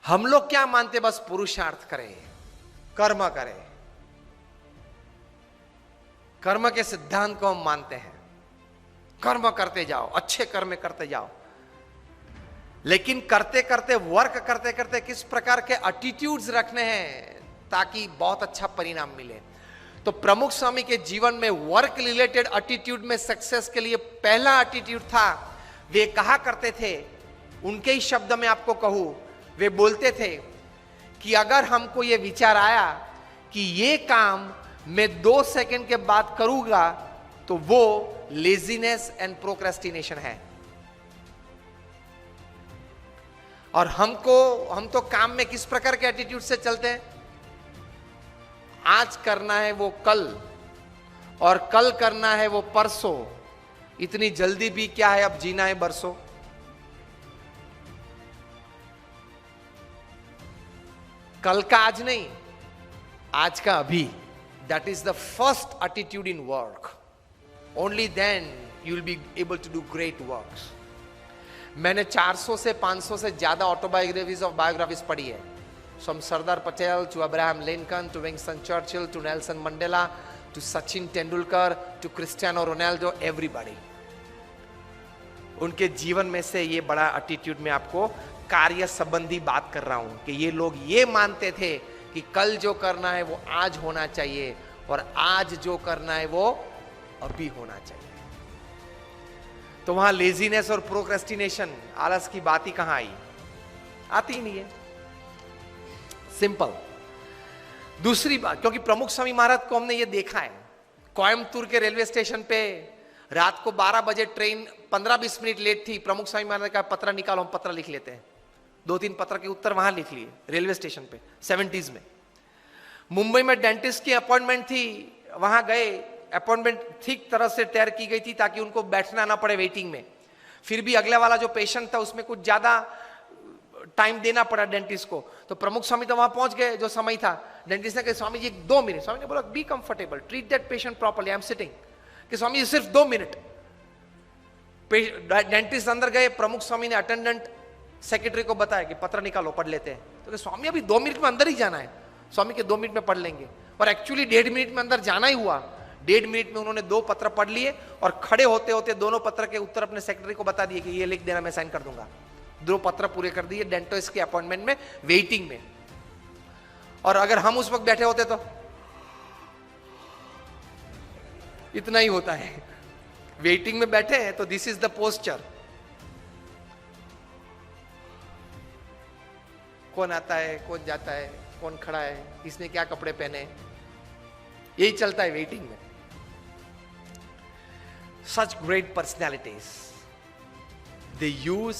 हम लोग क्या मानते, बस पुरुषार्थ करें, कर्म करें, कर्म के सिद्धांत को हम मानते हैं, कर्म करते जाओ, अच्छे कर्म करते जाओ। लेकिन करते करते, वर्क करते करते किस प्रकार के एटीट्यूड्स रखने हैं ताकि बहुत अच्छा परिणाम मिले। तो प्रमुख स्वामी के जीवन में वर्क रिलेटेड एटीट्यूड में सक्सेस के लिए पहला एटीट्यूड था, वे कहा करते थे, उनके ही शब्द में आपको कहूं, वे बोलते थे कि अगर हमको ये विचार आया कि ये काम मैं 2 सेकंड के बाद करूंगा तो वो लेजीनेस एंड प्रोक्रेस्टिनेशन है। और हम तो काम में किस प्रकार के एटीट्यूड से चलते हैं, आज करना है वो कल, और कल करना है वो परसों, इतनी जल्दी भी क्या है, अब जीना है बरसों। कल का आज नहीं, आज का अभी। That is the first attitude in work. Only then you will be able to do great works. मैंने 400 से 500 से ज्यादा ऑटोबायोग्राफीज ऑफ बायोग्राफीज पढ़ी है, from Sardar Patel to Abraham Lincoln to Winston Churchill to Nelson Mandela to Sachin Tendulkar to Cristiano Ronaldo, everybody. उनके जीवन में से ये बड़ा एटीट्यूड में आपको कार्य संबंधी बात कर रहा हूं कि ये लोग ये मानते थे कि कल जो करना है वो आज होना चाहिए, और आज जो करना है वो अभी होना चाहिए। तो वहां लेजीनेस और प्रोक्रेस्टिनेशन, आलस की बात ही कहां आई, आती ही नहीं है। सिंपल। दूसरी बात, क्योंकि प्रमुख स्वामी महाराज को हमने ये देखा है, कोयम्बतूर के रेलवे स्टेशन पे रात को 12 बजे ट्रेन 15-20 मिनट लेट थी, प्रमुख स्वामी महाराज का पत्र निकालो, हम पत्र लिख लेते हैं। 2-3 पत्र के उत्तर वहां लिख लिए रेलवे स्टेशन पे 70s में। मुंबई में डेंटिस्ट की अपॉइंटमेंट थी, वहां गए, अपॉइंटमेंट ठीक तरह से तैयार की गई थी ताकि उनको बैठना ना पड़े वेटिंग में। फिर भी अगले वाला जो पेशेंट था उसमें कुछ ज्यादा टाइम देना पड़ा डेंटिस्ट को, तो प्रमुख स्वामी तो वहां पहुंच गए जो समय था। डेंटिस्ट ने कहा स्वामी जी 2 मिनट। स्वामी ने बोला be comfortable, treat that patient properly, I am sitting. कि स्वामी जी सिर्फ 2 मिनट। डेंटिस्ट अंदर गए, प्रमुख स्वामी ने अटेंडेंट सेक्रेटरी को बताया कि पत्र निकालो, पढ़ लेते हैं। तो स्वामी अभी 2 मिनट में अंदर ही जाना है। स्वामी के 2 मिनट में पढ़ लेंगे, और एक्चुअली 1.5 मिनट में अंदर जाना ही हुआ। 1.5 मिनट में उन्होंने 2 पत्र पढ़ लिए, और खड़े होते होते दोनों पत्र के उत्तर अपने सेक्रेटरी को बता दिए कि ये लिख देना, मैं साइन कर दूंगा। 2 पत्र पूरे कर दिए डेंटिस्ट के अपॉइंटमेंट में, वेटिंग में। और अगर हम उस वक्त बैठे होते तो इतना ही होता है। वेटिंग में बैठे हैं तो दिस इज द पोस्चर। कौन आता है, कौन जाता है, कौन खड़ा है, किसने क्या कपड़े पहने, यही चलता है वेटिंग में। Such great personalities, they use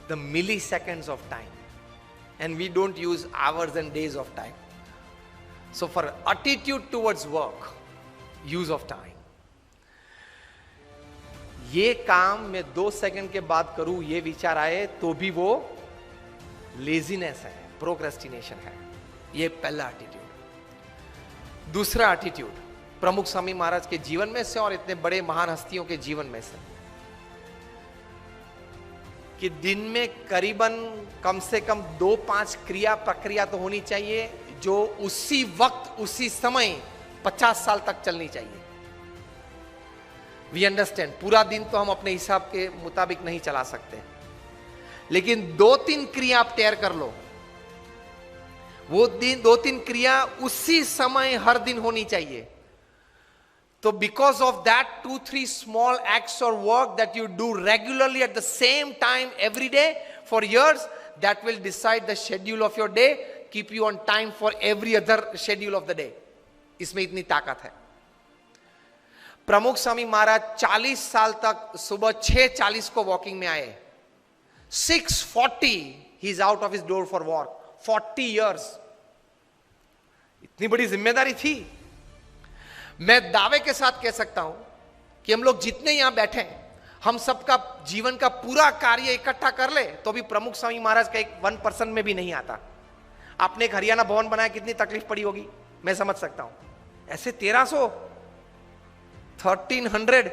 the milliseconds of time, and we don't use hours and days of time. So for attitude towards work, use of time. ये काम मैं 2 सेकंड के बाद करूं, ये विचार आए तो भी वो लेजीनेस है, प्रोक्रेस्टिनेशन है। ये पहला एटीट्यूड। दूसरा एटीट्यूड प्रमुख स्वामी महाराज के जीवन में से और इतने बड़े महान हस्तियों के जीवन में से, कि दिन में करीबन कम से कम 2-5 क्रिया प्रक्रिया तो होनी चाहिए जो उसी वक्त उसी समय 50 साल तक चलनी चाहिए। वी अंडरस्टैंड, पूरा दिन तो हम अपने हिसाब के मुताबिक नहीं चला सकते, लेकिन 2-3 क्रिया आप तैयार कर लो। वो दिन 2-3 क्रिया उसी समय हर दिन होनी चाहिए। So because of that 2-3 small acts or work that you do regularly at the same time every day for years, that will decide the schedule of your day, keep you on time for every other schedule of the day. इसमें इतनी ताकत है। प्रमुख स्वामी महाराज 40 साल तक सुबह 6:40 को walking में आए। 6:40 he is out of his door for walk. 40 years, इतनी बड़ी जिम्मेदारी थी। मैं दावे के साथ कह सकता हूं कि हम लोग जितने यहां बैठे हैं, हम सबका जीवन का पूरा कार्य इकट्ठा कर ले तो भी प्रमुख स्वामी महाराज का एक 1% में भी नहीं आता। आपने एक हरियाणा भवन बनाया, कितनी तकलीफ पड़ी होगी, मैं समझ सकता हूं। ऐसे 1300, 1300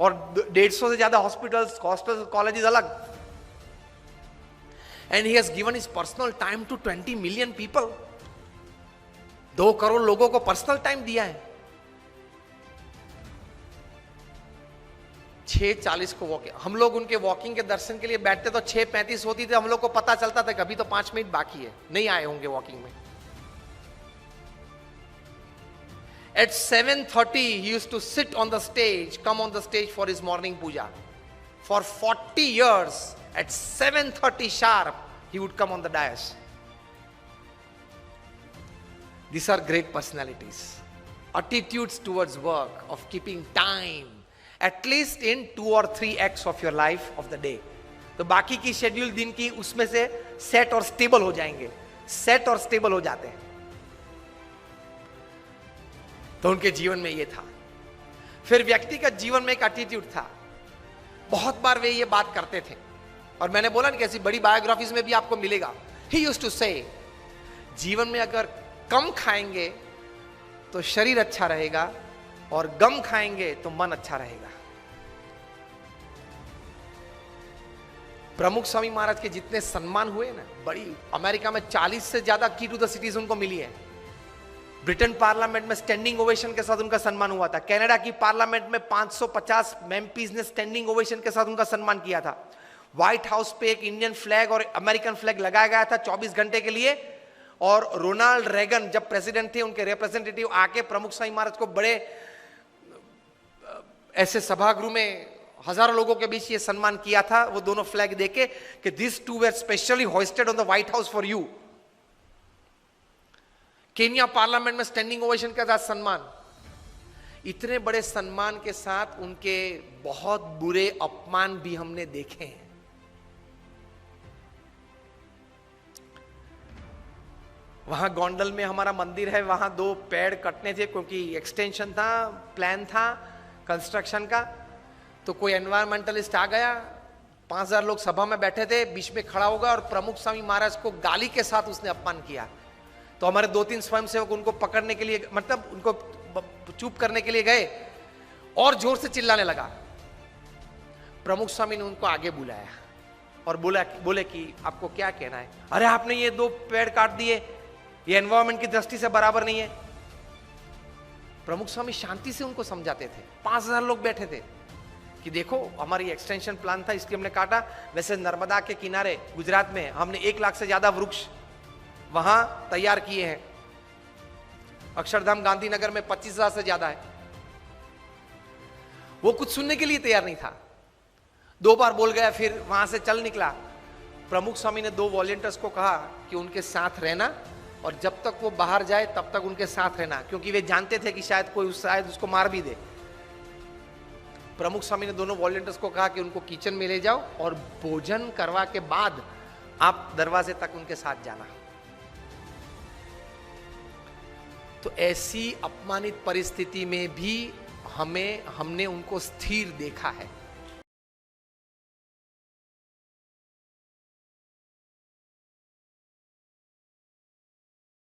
और 150 से ज्यादा हॉस्पिटल्स, कॉलेजेस अलग। And he has given his personal time to 20 million people. 2 crore लोगों को पर्सनल टाइम दिया है. 6:40 को वॉकिंग. हम लोग उनके वॉकिंग के दर्शन के लिए बैठते तो 6:35 होती थी. हम लोग को पता चलता था कभी तो 5 मिनट बाकी है, नहीं आए होंगे वॉकिंग में. At 7:30 he used to sit on the stage, come on the stage for his morning puja. For 40 years at 7:30 sharp he would come on the dais. These are great personalities. Attitudes towards work, of keeping time at least in 2 or 3 acts of your life of the day. तो बाकी की schedule दिन की उसमें से set और stable हो जाएंगे. सेट और स्टेबल हो जाते हैं. तो उनके जीवन में ये था. फिर व्यक्तिगत जीवन में एक एटीट्यूड था. बहुत बार वे ये बात करते थे और मैंने बोला ना कैसी बड़ी बायोग्राफीज में भी आपको मिलेगा. ही यूज्ड टू से, जीवन में अगर कम खाएंगे तो शरीर अच्छा रहेगा और गम खाएंगे तो मन अच्छा रहेगा. प्रमुख स्वामी महाराज के जितने सम्मान हुए ना, बड़ी अमेरिका में 40 से ज्यादा की टू द सिटीज उनको मिली है. ब्रिटेन पार्लियामेंट में स्टैंडिंग ओवेशन के साथ उनका सम्मान हुआ था. कनाडा की पार्लियामेंट में 550 एमपीज ने स्टैंडिंग ओवेशन के साथ उनका सम्मान किया था. व्हाइट हाउस पे एक इंडियन फ्लैग और अमेरिकन फ्लैग लगाया गया था 24 घंटे के लिए. और रोनाल्ड रेगन जब प्रेसिडेंट थे, उनके रिप्रेजेंटेटिव आके प्रमुख स्वामी महाराज को बड़े ऐसे सभागृह में हजारों लोगों के बीच ये सम्मान किया था. वो दोनों फ्लैग देके कि this two were specially hosted on the White House for you. Kenya parliament में स्टैंडिंग ओवेशन के साथ सम्मान. इतने बड़े सम्मान के साथ उनके बहुत बुरे अपमान भी हमने देखे हैं. वहां गोंडल में हमारा मंदिर है, वहां 2 पेड़ कटने थे क्योंकि एक्सटेंशन था, प्लान था कंस्ट्रक्शन का. तो कोई एनवायरमेंटलिस्ट आ गया, 5000 लोग सभा में बैठे थे, बीच में खड़ा होगा और प्रमुख स्वामी महाराज को गाली के साथ उसने अपमान किया. तो हमारे 2-3 स्वयंसेवक उनको पकड़ने के लिए, मतलब उनको चुप करने के लिए गए और जोर से चिल्लाने लगा. प्रमुख स्वामी ने उनको आगे बुलाया और बोले कि आपको क्या कहना है. अरे आपने ये 2 पेड़ काट दिए, ये एनवायरमेंट की दृष्टि से बराबर नहीं है. प्रमुख स्वामी शांति से उनको समझाते थे. 5000 लोग बैठे थे कि देखो हमारी एक्सटेंशन प्लान था इसलिए हमने काटा. वैसे नर्मदा के किनारे गुजरात में हमने 1 लाख से ज्यादा वृक्ष वहां तैयार किए हैं. अक्षरधाम गांधीनगर में 25,000 से ज्यादा है. वो कुछ सुनने के लिए तैयार नहीं था. 2 बार बोल गया, फिर वहां से चल निकला. प्रमुख स्वामी ने 2 वॉलंटियर्स को कहा कि उनके साथ रहना और जब तक वो बाहर जाए तब तक उनके साथ रहना, क्योंकि वे जानते थे कि शायद उसको मार भी दे. प्रमुख स्वामी ने दोनों वॉलंटियर्स को कहा कि उनको किचन में ले जाओ और भोजन करवा के बाद आप दरवाजे तक उनके साथ जाना. तो ऐसी अपमानित परिस्थिति में भी हमने उनको स्थिर देखा है.